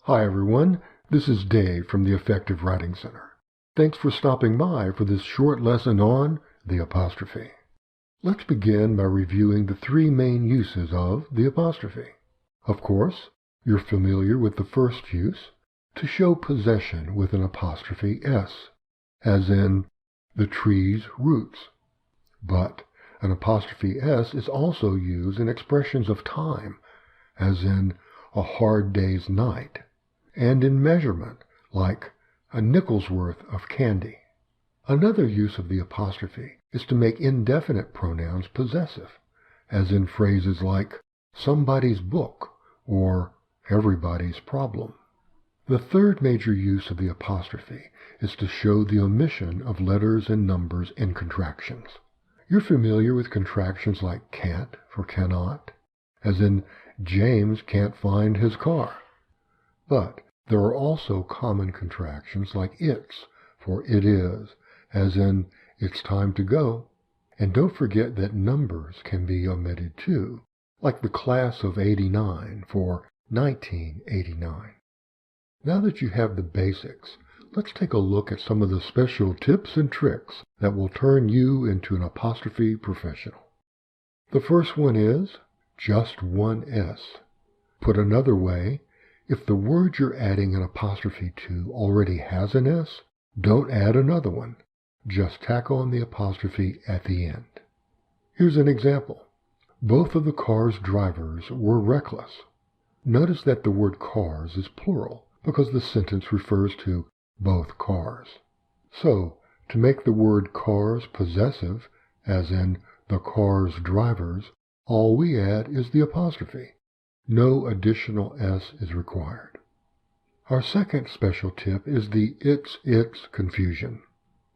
Hi everyone, this is Dave from the Effective Writing Center. Thanks for stopping by for this short lesson on the apostrophe. Let's begin by reviewing the three main uses of the apostrophe. Of course, you're familiar with the first use, to show possession with an apostrophe S, as in the tree's roots. But an apostrophe S is also used in expressions of time, as in a hard day's night, and in measurement, like a nickel's worth of candy. Another use of the apostrophe is to make indefinite pronouns possessive, as in phrases like somebody's book or everybody's problem. The third major use of the apostrophe is to show the omission of letters and numbers in contractions. You're familiar with contractions like can't for cannot, as in James can't find his car. But there are also common contractions like it's for it is, as in it's time to go. And don't forget that numbers can be omitted too, like the class of '89 for 1989. Now that you have the basics, let's take a look at some of the special tips and tricks that will turn you into an apostrophe professional. The first one is just one S. Put another way, if the word you're adding an apostrophe to already has an S, don't add another one. Just tack on the apostrophe at the end. Here's an example. Both of the car's drivers were reckless. Notice that the word cars is plural because the sentence refers to both cars. So, to make the word cars possessive, as in the car's drivers, all we add is the apostrophe. No additional S is required. Our second special tip is the it's confusion.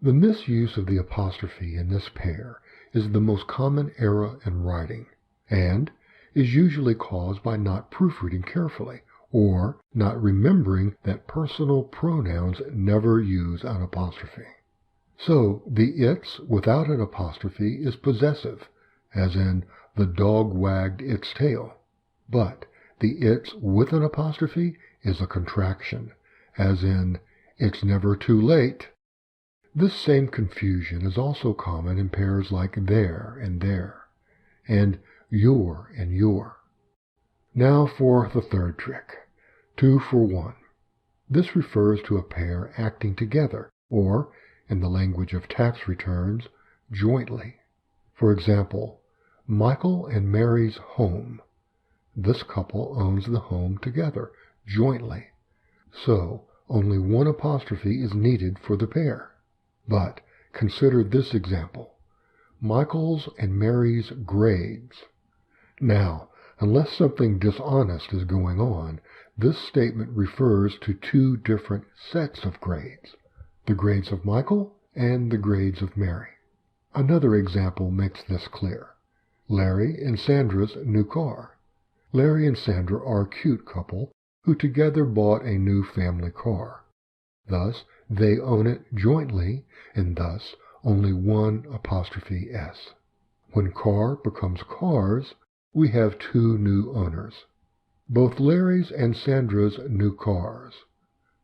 The misuse of the apostrophe in this pair is the most common error in writing, and is usually caused by not proofreading carefully, or not remembering that personal pronouns never use an apostrophe. So, the it's without an apostrophe is possessive, as in the dog wagged its tail. But the it's with an apostrophe is a contraction, as in it's never too late. This same confusion is also common in pairs like there, and your and your. Now for the third trick, 2 for 1. This refers to a pair acting together, or, in the language of tax returns, jointly. For example, Michael and Mary's home. This couple owns the home together, jointly. So, only one apostrophe is needed for the pair. But consider this example, Michael's and Mary's grades. Now, unless something dishonest is going on, this statement refers to two different sets of grades, the grades of Michael and the grades of Mary. Another example makes this clear. Larry and Sandra's new car. Larry and Sandra are a cute couple who together bought a new family car. Thus, they own it jointly, and thus only one apostrophe S. When car becomes cars, we have two new owners. Both Larry's and Sandra's new cars.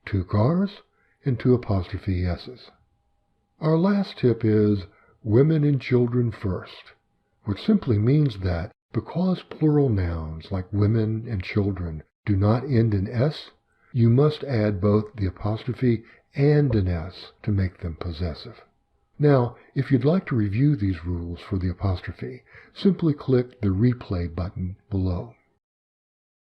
2 cars and 2 apostrophe S's. Our last tip is women and children first, which simply means that because plural nouns like women and children do not end in S, you must add both the apostrophe and an S to make them possessive. Now, if you'd like to review these rules for the apostrophe, simply click the replay button below.